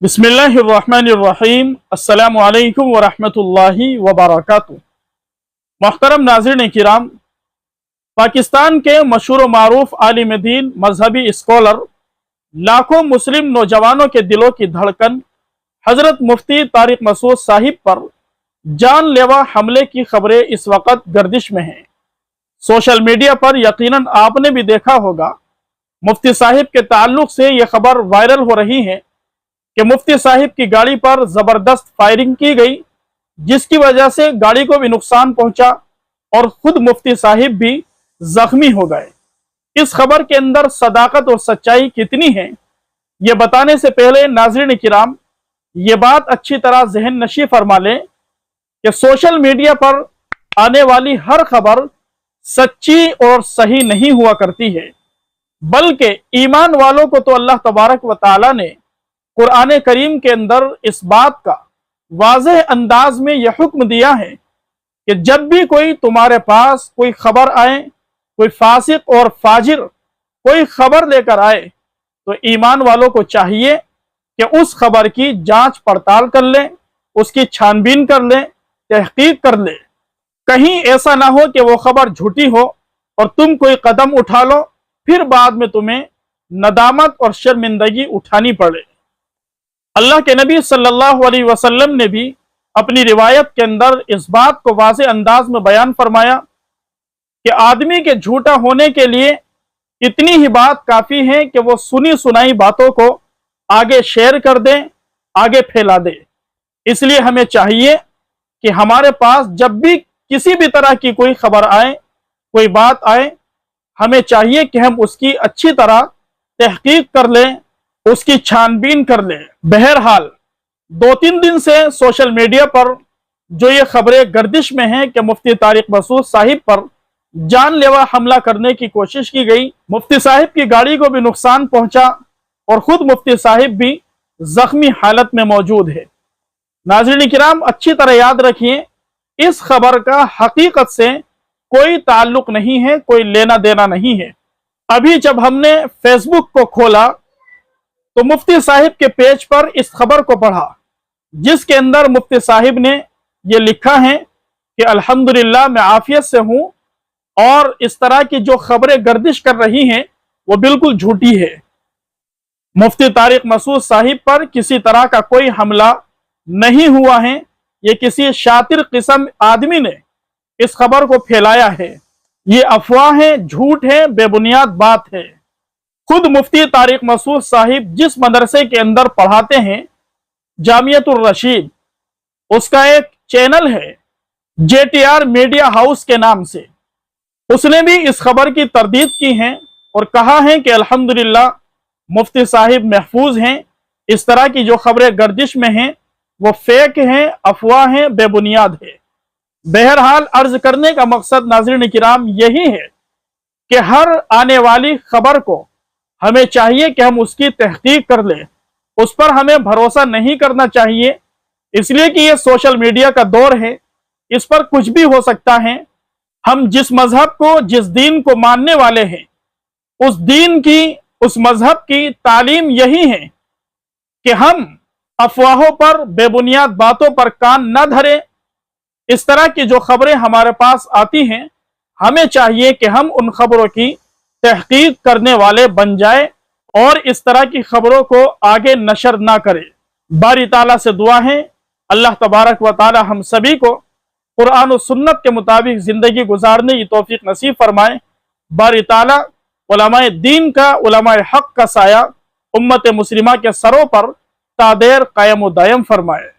बिस्मिल्लाहिर्रहमानिर्रहीम अस्सलामु अलैकुम वरहमतुल्लाहि वबरकातुहू। मोहतरम नाज़रीन किराम, पाकिस्तान के मशहूर मारूफ आलिम दीन मजहबी स्कॉलर, लाखों मुस्लिम नौजवानों के दिलों की धड़कन हजरत मुफ्ती तारिक मसूद साहिब पर जानलेवा हमले की खबरें इस वक्त गर्दिश में हैं। सोशल मीडिया पर यकीनन आपने भी देखा होगा, मुफ्ती साहिब के ताल्लुक से यह खबर वायरल हो रही है कि मुफ्ती साहिब की गाड़ी पर जबरदस्त फायरिंग की गई, जिसकी वजह से गाड़ी को भी नुकसान पहुंचा और खुद मुफ्ती साहिब भी जख्मी हो गए। इस खबर के अंदर सदाकत और सच्चाई कितनी है, ये बताने से पहले नाज़रीन किराम, ये बात अच्छी तरह जहन नशी फरमा लें कि सोशल मीडिया पर आने वाली हर खबर सच्ची और सही नहीं हुआ करती है, बल्कि ईमान वालों को तो अल्लाह तबारक व तआला ने कुरान करीम के अंदर इस बात का वाज़ेह अंदाज में यह हुक्म दिया है कि जब भी कोई तुम्हारे पास कोई खबर आए, कोई फासिक और फाजिर कोई खबर लेकर आए, तो ईमान वालों को चाहिए कि उस खबर की जांच पड़ताल कर लें, उसकी छानबीन कर लें, तहकीक कर लें। कहीं ऐसा ना हो कि वो खबर झूठी हो और तुम कोई कदम उठा लो, फिर बाद में तुम्हें नदामत और शर्मिंदगी उठानी पड़े। अल्लाह के नबी सल्लल्लाहु अलैहि वसल्लम ने भी अपनी रिवायत के अंदर इस बात को वाज़ेह अंदाज में बयान फरमाया कि आदमी के झूठा होने के लिए इतनी ही बात काफ़ी है कि वो सुनी सुनाई बातों को आगे शेयर कर दे, आगे फैला दे। इसलिए हमें चाहिए कि हमारे पास जब भी किसी भी तरह की कोई खबर आए, कोई बात आए, हमें चाहिए कि हम उसकी अच्छी तरह तहकीक कर लें, उसकी छानबीन कर लें। बहरहाल 2-3 दिन से सोशल मीडिया पर जो ये खबरें गर्दिश में हैं कि मुफ्ती तारिक मसूद साहिब पर जानलेवा हमला करने की कोशिश की गई, मुफ्ती साहिब की गाड़ी को भी नुकसान पहुंचा और खुद मुफ्ती साहिब भी जख्मी हालत में मौजूद है। नाज़रीन किराम, अच्छी तरह याद रखिए, इस खबर का हकीकत से कोई ताल्लुक नहीं है, कोई लेना देना नहीं है। अभी जब हमने फेसबुक को खोला तो मुफ्ती साहिब के पेज पर इस खबर को पढ़ा, जिसके अंदर मुफ्ती साहिब ने यह लिखा है कि अल्हम्दुलिल्लाह मैं आफियत से हूं और इस तरह की जो खबरें गर्दिश कर रही हैं वो बिल्कुल झूठी है। मुफ्ती तारिक मसूद साहिब पर किसी तरह का कोई हमला नहीं हुआ है, ये किसी शातिर किस्म आदमी ने इस खबर को फैलाया है। ये अफवाह है, झूठ है, बेबुनियाद बात है। खुद मुफ्ती तारिक मसूद साहिब जिस मदरसे के अंदर पढ़ाते हैं, जामियतुर रशीद, उसका एक चैनल है JTR मीडिया हाउस के नाम से। उसने भी इस खबर की तरदीद की है और कहा है कि अल्हम्दुलिल्लाह मुफ्ती साहिब महफूज हैं। इस तरह की जो खबरें गर्दिश में हैं वो फेक हैं, अफवाह हैं, बेबुनियाद है। बहरहाल अर्ज करने का मकसद नाज़रीन किराम यही है कि हर आने वाली खबर को हमें चाहिए कि हम उसकी तहकीक कर लें, उस पर हमें भरोसा नहीं करना चाहिए, इसलिए कि ये सोशल मीडिया का दौर है, इस पर कुछ भी हो सकता है। हम जिस मजहब को, जिस दीन को मानने वाले हैं, उस दीन की, उस मजहब की तालीम यही है कि हम अफवाहों पर, बेबुनियाद बातों पर कान न धरें। इस तरह की जो खबरें हमारे पास आती हैं, हमें चाहिए कि हम उन खबरों की तहकीक करने वाले बन जाए और इस तरह की खबरों को आगे नशर ना करें। बारी ताला से दुआ है, अल्लाह तबारक व ताला हम सभी को कुरान और सुन्नत के मुताबिक जिंदगी गुजारने की तौफीक नसीब फरमाए। बारी ताला उलमाए दीन का, उलमाए हक का साया उम्मत मुस्लिमा के सरों पर तादेर कायम व दायम फरमाए।